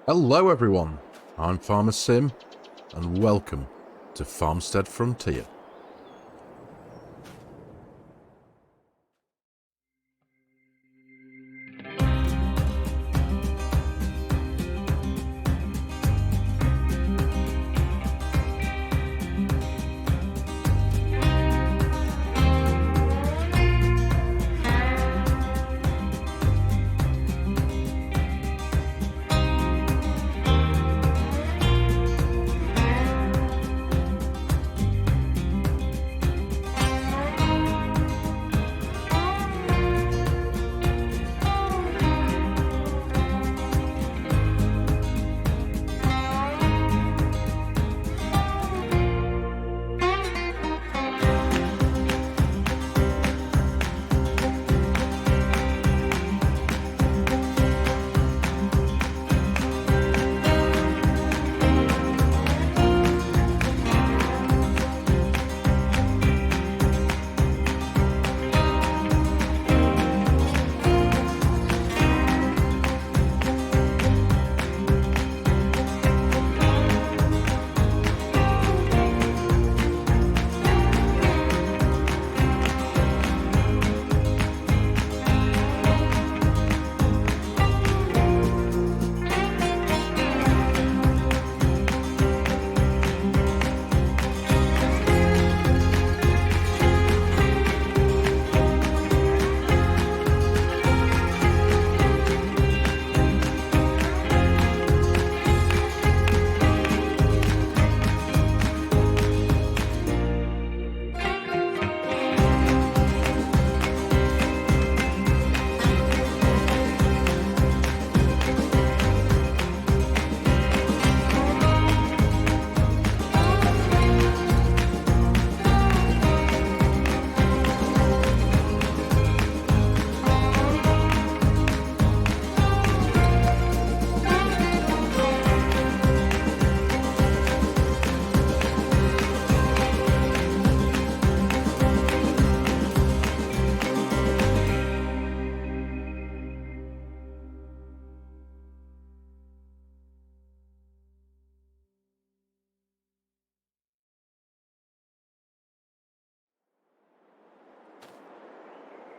Hello everyone, I'm FARMERSIM and welcome to Farmstead Frontier.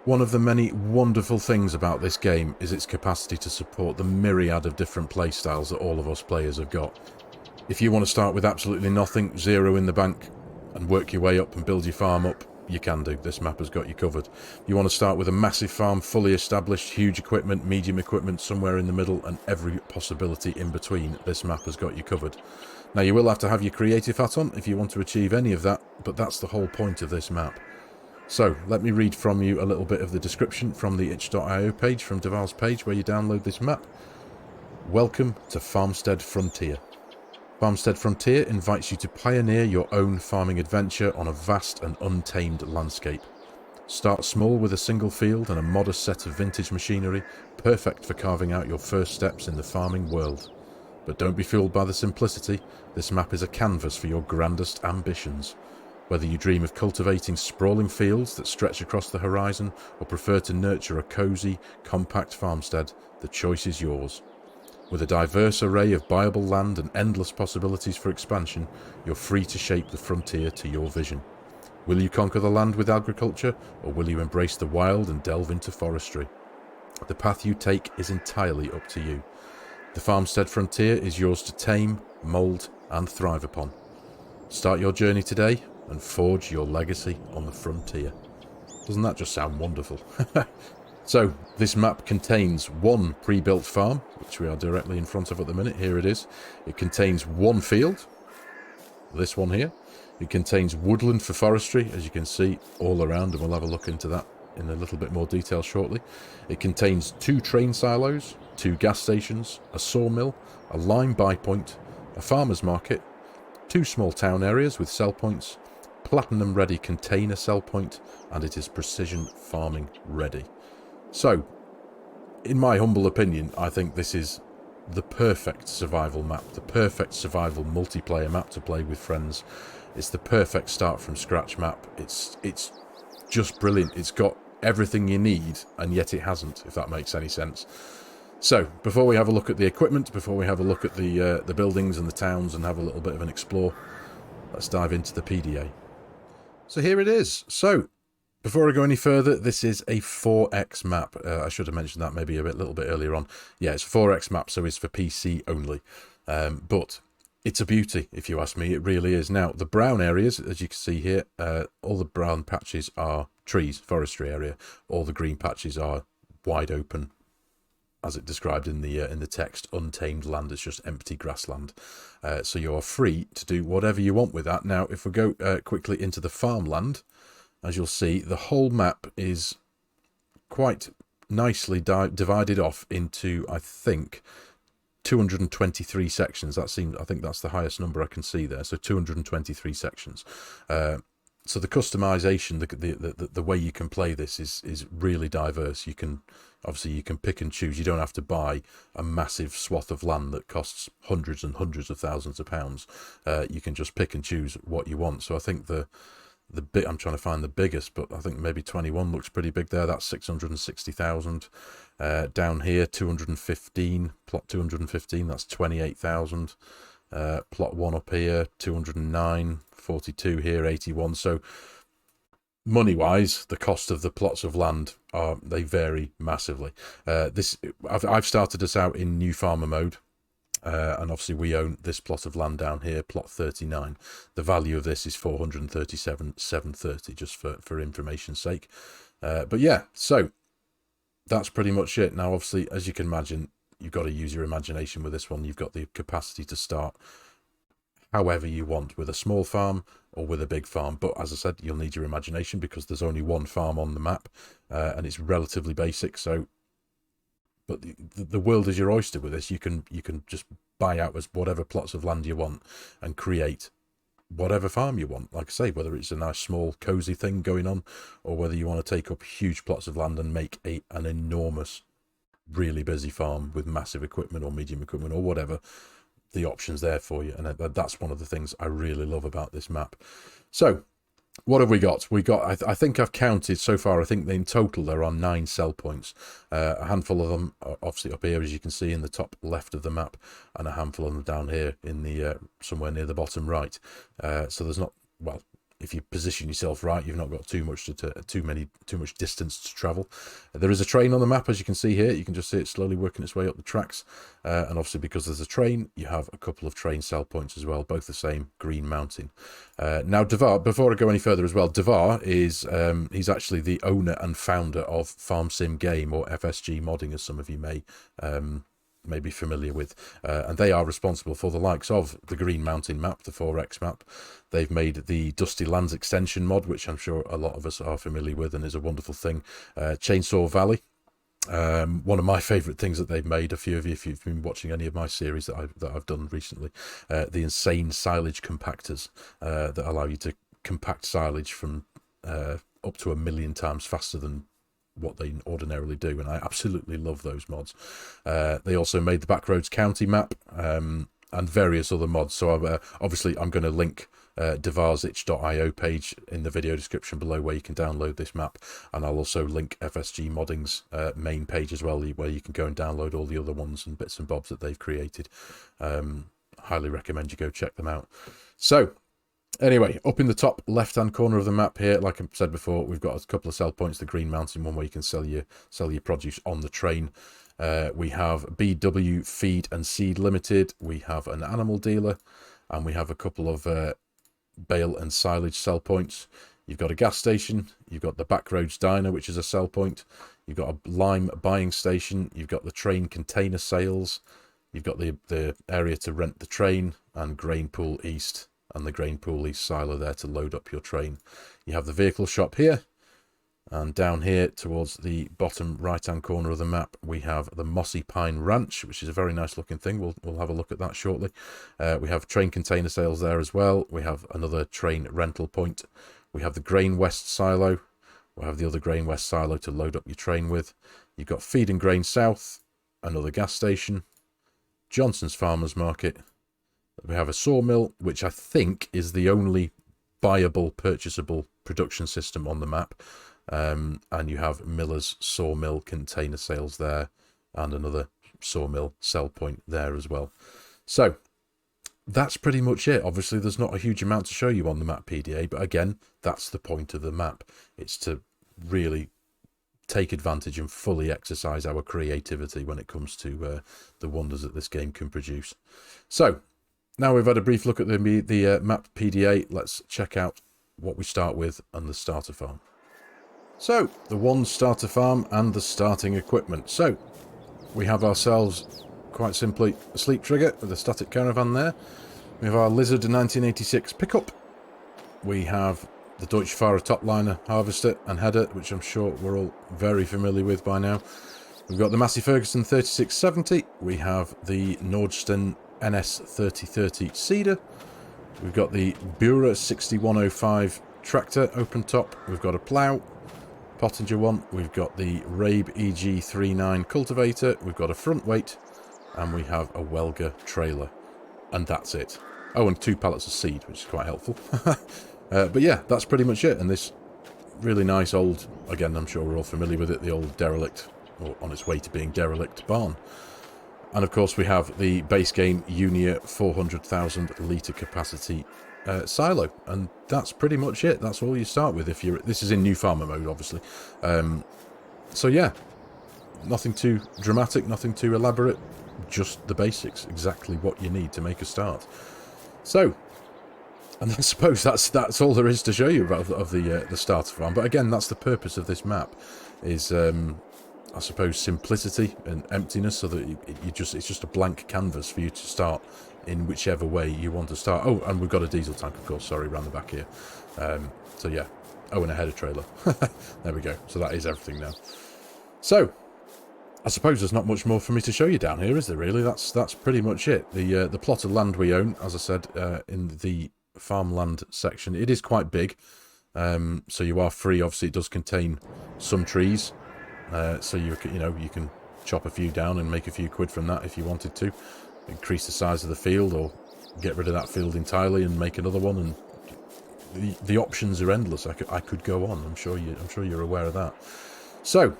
One of the many wonderful things about this game is its capacity to support the myriad of different playstyles that all of us players have got. If you want to start with absolutely nothing, zero in the bank, and work your way up and build your farm up, you can do. This map has got you covered. You want to start with a massive farm, fully established, huge equipment, medium equipment, somewhere in the middle, and every possibility in between, this map has got you covered. Now you will have to have your creative hat on if you want to achieve any of that, but that's the whole point of this map. So, let me read from you a little bit of the description from the itch.io page, from Deval's page, where you download this map. Welcome to Farmstead Frontier. Farmstead Frontier invites you to pioneer your own farming adventure on a vast and untamed landscape. Start small with a single field and a modest set of vintage machinery, perfect for carving out your first steps in the farming world. But don't be fooled by the simplicity, this map is a canvas for your grandest ambitions. Whether you dream of cultivating sprawling fields that stretch across the horizon or prefer to nurture a cosy, compact farmstead, the choice is yours. With a diverse array of buyable land and endless possibilities for expansion, you're free to shape the frontier to your vision. Will you conquer the land with agriculture, or will you embrace the wild and delve into forestry? The path you take is entirely up to you. The Farmstead Frontier is yours to tame, mould and thrive upon. Start your journey today and forge your legacy on the frontier. Doesn't that just sound wonderful? So, this map contains one pre-built farm, which we are directly in front of at the minute. Here it is. It contains one field, this one here. It contains woodland for forestry, as you can see all around, and we'll have a look into that in a little bit more detail shortly. It contains 2 train silos, 2 gas stations, a sawmill, a lime buy point, a farmer's market, 2 small town areas with sell points, platinum ready container sell point, and it is precision farming ready. So, in my humble opinion, I think this is the perfect survival map, the perfect survival multiplayer map to play with friends. It's the perfect start from scratch map. It's just brilliant. It's got everything you need, and yet it hasn't, if that makes any sense. So, before we have a look at the equipment, before we have a look at the buildings and the towns and have a little bit of an explore, let's dive into the PDA. So here it is. So, before I go any further, this is a 4X map. I should have mentioned that maybe a little bit earlier on. Yeah, it's a 4X map, so it's for PC only. But it's a beauty, if you ask me. It really is. Now, the brown areas, as you can see here, all the brown patches are trees, forestry area. All the green patches are wide open, as it described in the text, untamed land. It's just empty grassland. So you are free to do whatever you want with that. Now, if we go quickly into the farmland, as you'll see, the whole map is quite nicely divided off into, I think, 223 sections. I think that's the highest number I can see there. So 223 sections. So the customization, the way you can play this is really diverse. You can pick and choose. You don't have to buy a massive swath of land that costs hundreds and hundreds of thousands of pounds. You can just pick and choose what you want. So I think I'm trying to find the biggest, but I think maybe 21 looks pretty big there. That's 660,000. Down here, 215, plot 215, that's 28,000. Plot 1 up here, 209, 42 here, 81. So money-wise, the cost of the plots of land they vary massively. I've started us out in new farmer mode. And obviously we own this plot of land down here, plot 39. The value of this is 437,730, just for information's sake. But yeah, so that's pretty much it. Now, obviously, as you can imagine, you've got to use your imagination with this one. You've got the capacity to start however you want, with a small farm or with a big farm. But as I said, you'll need your imagination because there's only one farm on the map, and it's relatively basic. So, but the world is your oyster with this. You can just buy out as whatever plots of land you want and create whatever farm you want. Like I say, whether it's a nice small cozy thing going on, or whether you want to take up huge plots of land and make an enormous, really busy farm with massive equipment or medium equipment or whatever, the options there for you. And that's one of the things I really love about this map. So what have we got? I think I've counted so far, I think in total there are 9 sell points. A handful of them are obviously up here, as you can see, in the top left of the map, and a handful of them down here in the somewhere near the bottom right. So there's not, well, if you position yourself right, you've not got too much distance to travel. There is a train on the map, as you can see here. You can just see it slowly working its way up the tracks. And obviously, because there's a train, you have a couple of train sell points as well, both the same, green mountain. Now, Devar, before I go any further as well, Devar is he's actually the owner and founder of FarmSim Game, or FSG Modding, as some of you may be familiar with, and they are responsible for the likes of the Green Mountain map, the 4X map. They've made the Dusty Lands extension mod, which I'm sure a lot of us are familiar with and is a wonderful thing. Chainsaw Valley, one of my favourite things that they've made. A few of you, if you've been watching any of my series that I've done recently, the insane silage compactors that allow you to compact silage from up to 1 million times faster than what they ordinarily do, and I absolutely love those mods. They also made the Backroads County map, and various other mods. So obviously I'm going to link devarsitch.io page in the video description below, where you can download this map, and I'll also link FSG Modding's main page as well, where you can go and download all the other ones and bits and bobs that they've created. Highly recommend you go check them out. So anyway, up in the top left-hand corner of the map here, like I said before, we've got a couple of sell points. The Green Mountain one, where you can sell your produce on the train. We have BW Feed and Seed Limited. We have an animal dealer, and we have a couple of bale and silage sell points. You've got a gas station. You've got the Backroads Diner, which is a sell point. You've got a lime buying station. You've got the train container sales. You've got the area to rent the train, and Grain Pool East and the Grain Pool East silo there to load up your train. You have the vehicle shop here, and down here towards the bottom right hand corner of the map we have the Mossy Pine Ranch, which is a very nice looking thing. We'll have a look at that shortly. We have train container sales there as well. We have another train rental point. We have the Grain West silo. We'll have the other Grain West silo to load up your train with. You've got Feed and Grain South, another gas station, Johnson's Farmers Market. We have a sawmill, which I think is the only buyable, purchasable production system on the map. And you have Miller's Sawmill container sales there, and another sawmill sell point there as well. So that's pretty much it. Obviously, there's not a huge amount to show you on the map PDA, but again, that's the point of the map. It's to really take advantage and fully exercise our creativity when it comes to the wonders that this game can produce. So now we've had a brief look at the map PDA, let's check out what we start with and the starter farm. So the one starter farm and the starting equipment. So we have ourselves quite simply a sleep trigger with a static caravan there. We have our Lizard 1986 pickup. We have the Deutsche Fahrer topliner harvester and header, which I'm sure we're all very familiar with by now. We've got the Massey Ferguson 3670. We have the Nordsten NS 3030 seeder. We've got the Bura 6105 tractor open top. We've got a plough, Pottinger one. We've got the Rabe EG39 cultivator. We've got a front weight, and we have a Welger trailer, and that's it. Oh, and 2 pallets of seed, which is quite helpful. But yeah, that's pretty much it. And this really nice old, again, I'm sure we're all familiar with it, the old derelict, or on its way to being derelict barn. And of course we have the base game Unia 400,000 litre capacity silo, and that's pretty much it. That's all you start with if you're... This is in new farmer mode, obviously. So yeah, nothing too dramatic, nothing too elaborate, just the basics, exactly what you need to make a start. So, and I suppose that's all there is to show you about the starter farm. But again, that's the purpose of this map, is I suppose simplicity and emptiness, so that it's just a blank canvas for you to start in whichever way you want to start. Oh, and we've got a diesel tank, of course, sorry, around the back here. So yeah, oh, and a header trailer. There we go. So that is everything now. So I suppose there's not much more for me to show you down here, is there really? That's pretty much it. The plot of land we own, as I said, in the farmland section, it is quite big. So you are free. Obviously, it does contain some trees. So you can chop a few down and make a few quid from that if you wanted to. Increase the size of the field, or get rid of that field entirely and make another one. And the options are endless. I could go on. I'm sure you're aware of that. So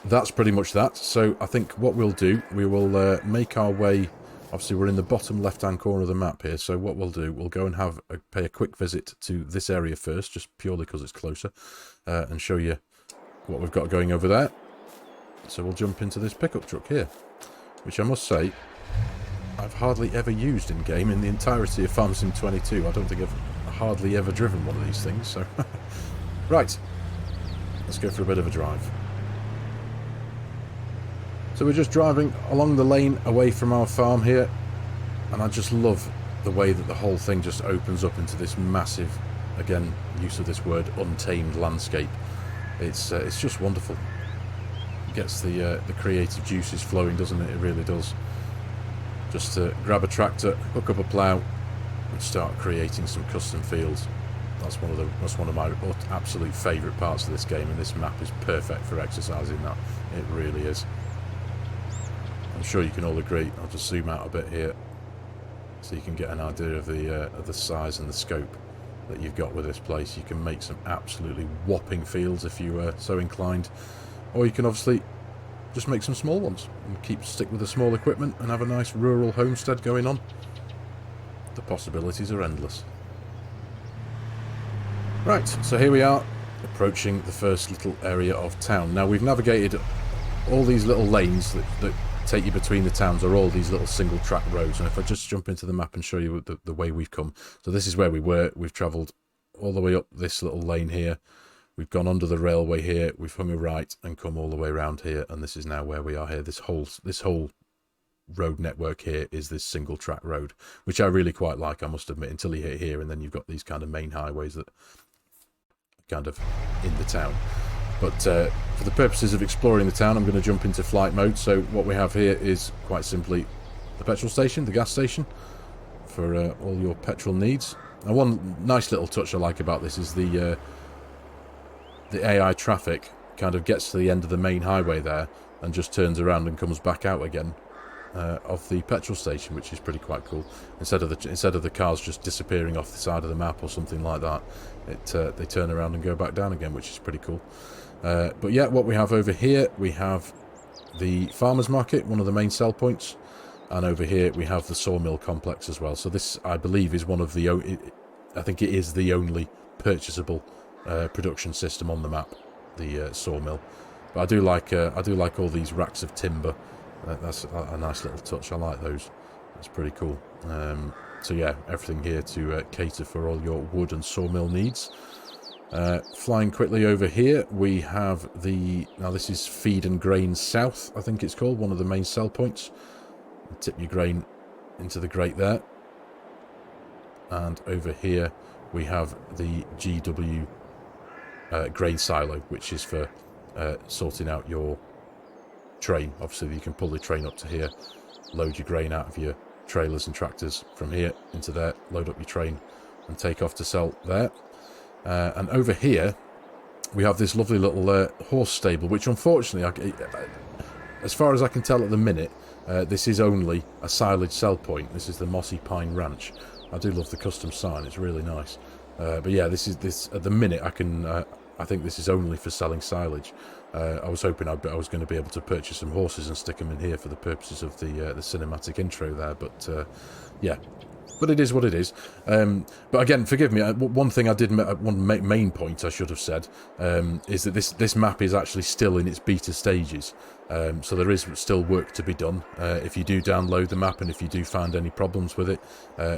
that's pretty much that. So I think what we'll do, we will make our way. Obviously, we're in the bottom left-hand corner of the map here. So what we'll do, we'll go and pay a quick visit to this area first, just purely because it's closer, and show you what we've got going over there. So we'll jump into this pickup truck here, which I must say I've hardly ever used in game in the entirety of FARMERSIM 22. I don't think I've hardly ever driven one of these things. So right, let's go for a bit of a drive. So we're just driving along the lane away from our farm here, and I just love the way that the whole thing just opens up into this massive, again, use of this word, untamed landscape. It's just wonderful. It gets the creative juices flowing, doesn't it? It really does. Just to grab a tractor, hook up a plough, and start creating some custom fields. That's one of my absolute favourite parts of this game, and this map is perfect for exercising that. It really is. I'm sure you can all agree. I'll just zoom out a bit here, so you can get an idea of the size and the scope that you've got with this place. You can make some absolutely whopping fields if you are so inclined, or you can obviously just make some small ones and stick with the small equipment and have a nice rural homestead going on. The possibilities are endless. Right, so here we are approaching the first little area of town. Now we've navigated all these little lanes that take you between the towns, are all these little single track roads. And if I just jump into the map and show you the way we've come. So this is where we were. We've travelled all the way up this little lane here. We've gone under the railway here. We've hung a right and come all the way around here. And this is now where we are here. This whole road network here is this single track road, which I really quite like, I must admit, until you hit here. And then you've got these kind of main highways that are kind of in the town. But for the purposes of exploring the town, I'm going to jump into flight mode. So what we have here is quite simply the petrol station, the gas station, for all your petrol needs. Now, one nice little touch I like about this is the AI traffic kind of gets to the end of the main highway there and just turns around and comes back out again of the petrol station, which is pretty quite cool. Instead of the cars just disappearing off the side of the map or something like that, they turn around and go back down again, which is pretty cool. But yeah, what we have over here, we have the farmers market, one of the main sell points. And over here we have the sawmill complex as well. So this, I believe, is one of the... I think it is the only purchasable production system on the map, the sawmill. But I do like all these racks of timber. That's a nice little touch. I like those. That's pretty cool. So yeah, everything here to cater for all your wood and sawmill needs. Flying quickly over here, we have the... Now this is Feed and Grain South, I think it's called, one of the main sell points. Tip your grain into the grate there. And over here we have the GW grain silo, which is for sorting out your train. Obviously you can pull the train up to here, load your grain out of your trailers and tractors from here into there, load up your train and take off to sell there. And over here we have this lovely little horse stable, which unfortunately, as far as I can tell at the minute, this is only a silage sell point. This is the Mossy Pine Ranch. I do love the custom sign, it's really nice. But yeah, this at the minute I think this is only for selling silage. I was hoping I was going to be able to purchase some horses and stick them in here for the purposes of the cinematic intro there, but yeah. But it is what it is. But again, forgive me, one thing I did, one main point I should have said, is that this map is actually still in its beta stages. So there is still work to be done. If you do download the map and if you do find any problems with it,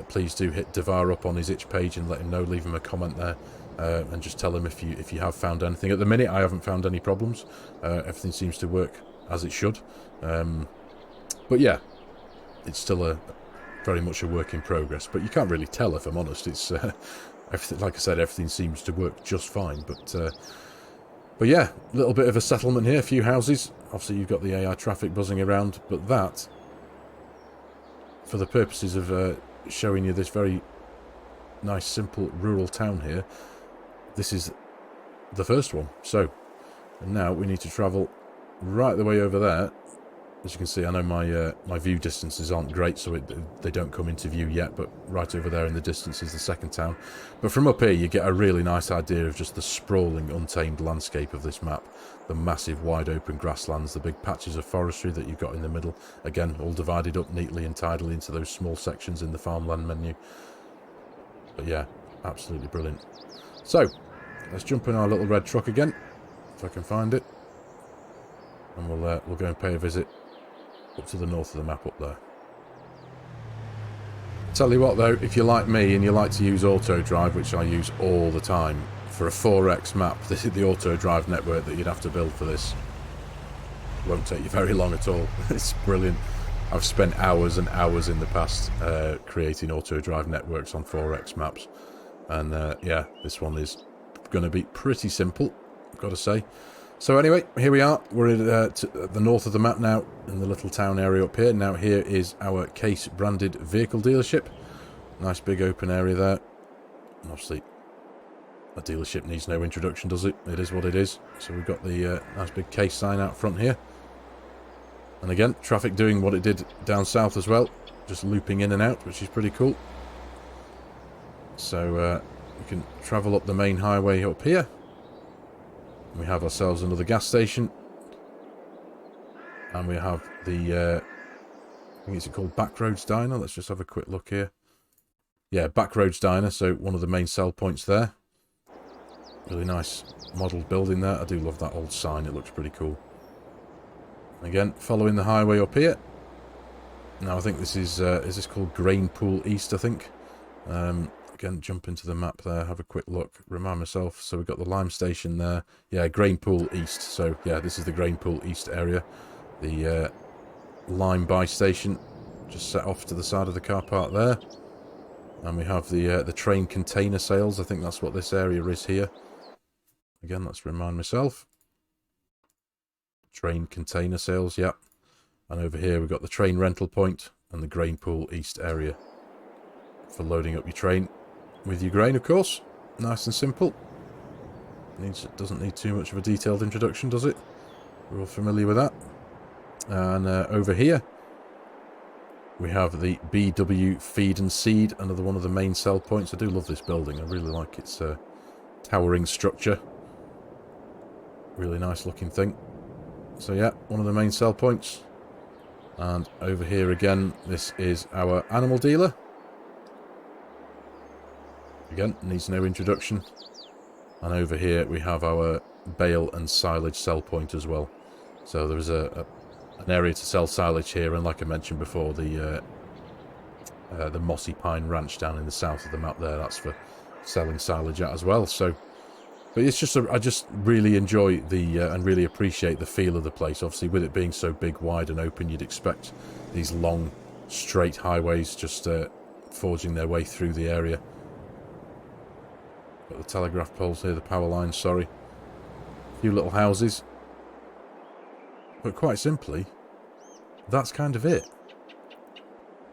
please do hit Devar up on his itch page and let him know, leave him a comment there. And just tell him if you have found anything. At the minute, I haven't found any problems. Everything seems to work as it should. But yeah, it's still very much a work in progress. But you can't really tell, if I'm honest. It's everything, like I said, everything seems to work just fine. But yeah, a little bit of a settlement here, a few houses. Obviously, you've got the AI traffic buzzing around, but that, for the purposes of showing you this very nice, simple rural town here, this is the first one. So, and now we need to travel right the way over there. As you can see, I know my view distances aren't great, so they don't come into view yet, but right over there in the distance is the second town. But from up here, you get a really nice idea of just the sprawling, untamed landscape of this map. The massive, wide-open grasslands, the big patches of forestry that you've got in the middle. Again, all divided up neatly and tidily into those small sections in the farmland menu. But yeah, absolutely brilliant. So, let's jump in our little red truck again, if I can find it. And we'll go and pay a visit up to the north of the map up there. Tell you what though, if you're like me and you like to use auto drive, which I use all the time, for a 4x map, this is the auto drive network that you'd have to build for this. It won't take you very long at all. It's brilliant. I've spent hours and hours in the past creating auto drive networks on 4x maps, and yeah, this one is going to be pretty simple, I've got to say. So anyway, here we are. We're at the north of the map now, in the little town area up here. Now here is our Case branded vehicle dealership. Nice big open area there. And obviously, a dealership needs no introduction, does it? It is what it is. So we've got the nice big Case sign out front here. And again, traffic doing what it did down south as well. Just looping in and out, which is pretty cool. So we can travel up the main highway up here. We have ourselves another gas station, and we have the I think it's called Backroads Diner. Let's just have a quick look here. Yeah, Backroads Diner, so one of the main sell points there. Really nice modelled building there. I do love that old sign, it looks pretty cool. Again, following the highway up here. Now I think this is this called Grainpool East, I think. Again, jump into the map there, have a quick look, remind myself. So we've got the lime station there. Yeah, Grainpool East. So yeah, this is the Grainpool East area. The lime buy station just set off to the side of the car park there. And we have the train container sales. I think that's what this area is here. Again, let's remind myself. Train container sales, yeah. And over here we've got the train rental point and the Grainpool East area for loading up your train. With your grain, of course. Nice and simple. Doesn't need too much of a detailed introduction, does it? We're all familiar with that. And over here, we have the BW Feed and Seed, another one of the main sell points. I do love this building. I really like its towering structure. Really nice looking thing. So yeah, one of the main sell points. And over here again, this is our animal dealer. Again, needs no introduction. And over here we have our bale and silage sell point as well. So there's an area to sell silage here, and like I mentioned before, the Mossy Pine Ranch down in the south of the map there, that's for selling silage at as well. So, but it's just I just really enjoy the and really appreciate the feel of the place. Obviously, with it being so big, wide, and open, you'd expect these long, straight highways just forging their way through the area. Got the telegraph poles here, the power lines. Sorry, a few little houses, but quite simply, that's kind of it.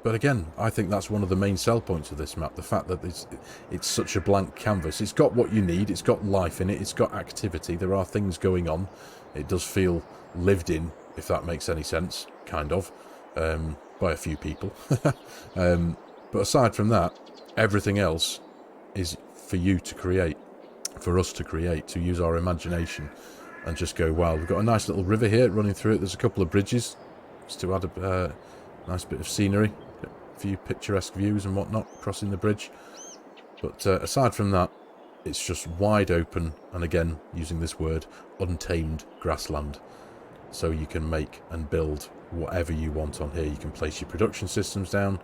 But again, I think that's one of the main sell points of this map, the fact that it's such a blank canvas. It's got what you need, it's got life in it, it's got activity, there are things going on. It does feel lived in, if that makes any sense, kind of, by a few people. But aside from that, everything else is for you to create, for us to create, to use our imagination and just go wild. We've got a nice little river here running through it. There's a couple of bridges just to add a nice bit of scenery. A few picturesque views and whatnot crossing the bridge. But aside from that, it's just wide open, and again, using this word, untamed grassland. So you can make and build whatever you want on here. You can place your production systems down.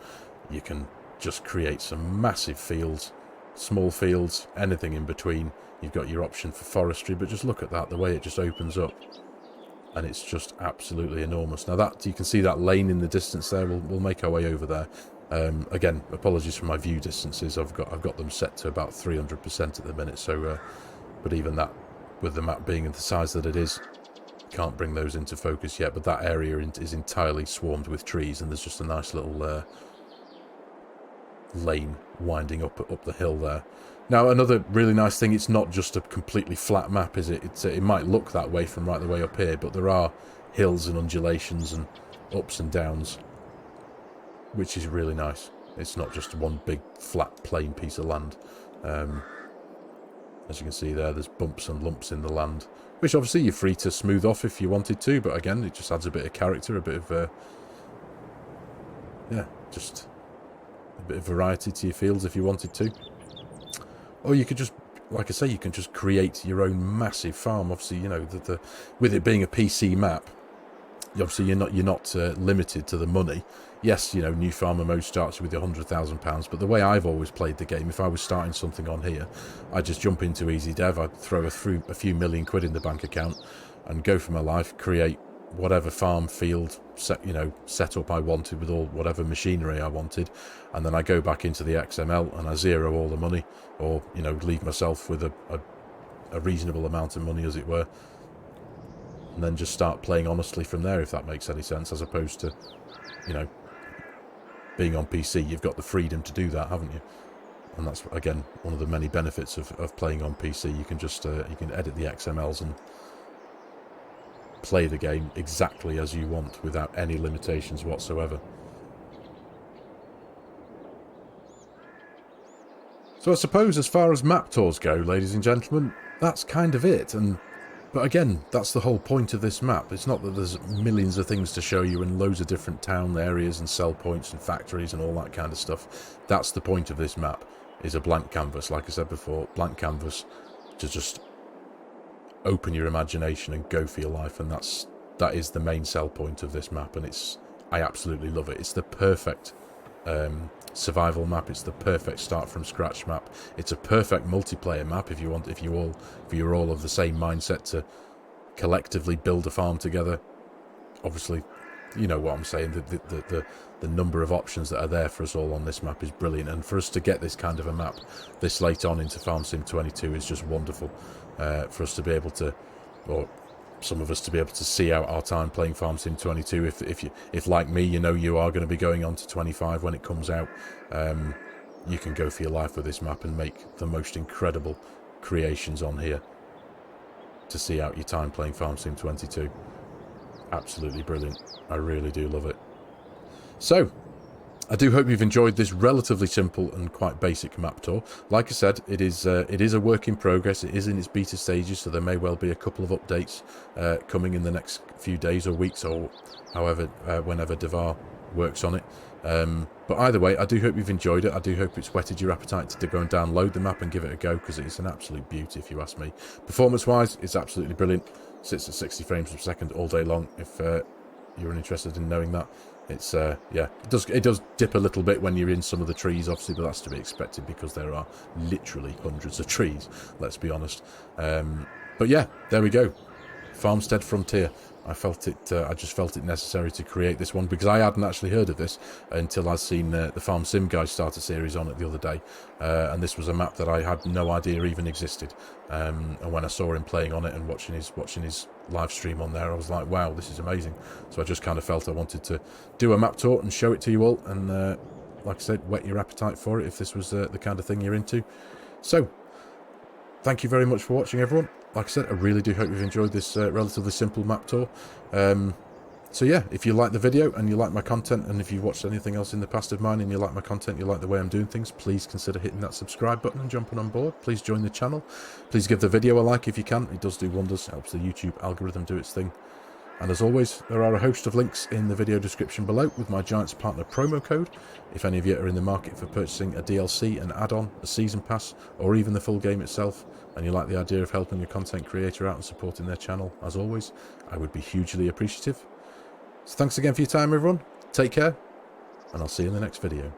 You can just create some massive fields, small fields, anything in between. You've got your option for forestry, but just look at that, the way it just opens up. And it's just absolutely enormous. Now that you can see that lane in the distance there. We'll make our way over there. Again, apologies for my view distances. I've got them set to about 300% at the minute. So, but even that, with the map being the size that it is, can't bring those into focus yet. But that area is entirely swarmed with trees, and there's just a nice little lane winding up the hill there. Now, another really nice thing, it's not just a completely flat map, is it? It might look that way from right the way up here, but there are hills and undulations and ups and downs, which is really nice. It's not just one big, flat, plain piece of land. As you can see there, there's bumps and lumps in the land, which obviously you're free to smooth off if you wanted to, but again, it just adds a bit of character, a bit of, yeah, just a bit of variety to your fields if you wanted to. Or you could just, like I say, you can just create your own massive farm. Obviously, you know, with it being a PC map, obviously you're not limited to the money. Yes, you know, new farmer mode starts with £100,000, but the way I've always played the game, if I was starting something on here, I'd just jump into easy dev. I'd throw a few million quid in the bank account and go for my life, create whatever farm field set up I wanted with all whatever machinery I wanted, and then I go back into the XML and I zero all the money, or you know, leave myself with a reasonable amount of money, as it were, and then just start playing honestly from there, if that makes any sense, as opposed to, you know, being on PC. You've got the freedom to do that, haven't you? And that's again one of the many benefits of playing on PC. You can just you can edit the XMLs and play the game exactly as you want without any limitations whatsoever. So I suppose as far as map tours go, ladies and gentlemen, that's kind of it. But again, that's the whole point of this map. It's not that there's millions of things to show you and loads of different town areas and sell points and factories and all that kind of stuff. That's the point of this map, is a blank canvas, like I said before, blank canvas to just open your imagination and go for your life. And that is the main sell point of this map, and I absolutely love it. It's the perfect survival map. It's the perfect start from scratch map. It's a perfect multiplayer map if you're all of the same mindset to collectively build a farm together. Obviously, you know what I'm saying. The number of options that are there for us all on this map is brilliant, and for us to get this kind of a map this late on into FarmSim 22 is just wonderful. For us to be able to, or some of us to be able to see out our time playing FarmSim 22. If like me, you know you are going to be going on to 25 when it comes out, you can go for your life with this map and make the most incredible creations on here to see out your time playing FarmSim 22. Absolutely brilliant. I really do love it. So, I do hope you've enjoyed this relatively simple and quite basic map tour. Like I said, it is a work in progress. It is in its beta stages, so there may well be a couple of updates coming in the next few days or weeks, or however, whenever Devar works on it. But either way, I do hope you've enjoyed it. I do hope it's whetted your appetite to go and download the map and give it a go, because it's an absolute beauty, if you ask me. Performance-wise, it's absolutely brilliant. Sits at 60 frames per second all day long, if you're interested in knowing that. It's yeah, it does dip a little bit when you're in some of the trees, obviously, but that's to be expected because there are literally hundreds of trees, let's be honest. But yeah, there we go. Farmstead Frontier. I just felt it necessary to create this one because I hadn't actually heard of this until I'd seen the FARMERSIM guy start a series on it the other day, and this was a map that I had no idea even existed. And when I saw him playing on it and watching his live stream on there, I was like, wow, this is amazing. So I just kind of felt I wanted to do a map tour and show it to you all, and like I said, whet your appetite for it if this was the kind of thing you're into. So thank you very much for watching, everyone. Like I said, I really do hope you've enjoyed this relatively simple map tour. So yeah, if you like the video and you like my content, and if you've watched anything else in the past of mine and you like my content, you like the way I'm doing things, please consider hitting that subscribe button and jumping on board. Please join the channel. Please give the video a like if you can. It does do wonders. It helps the YouTube algorithm do its thing. And as always, there are a host of links in the video description below with my Giants Partner promo code. If any of you are in the market for purchasing a DLC, an add-on, a season pass, or even the full game itself, and you like the idea of helping a content creator out and supporting their channel, as always, I would be hugely appreciative. So thanks again for your time, everyone. Take care, and I'll see you in the next video.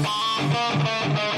Bye.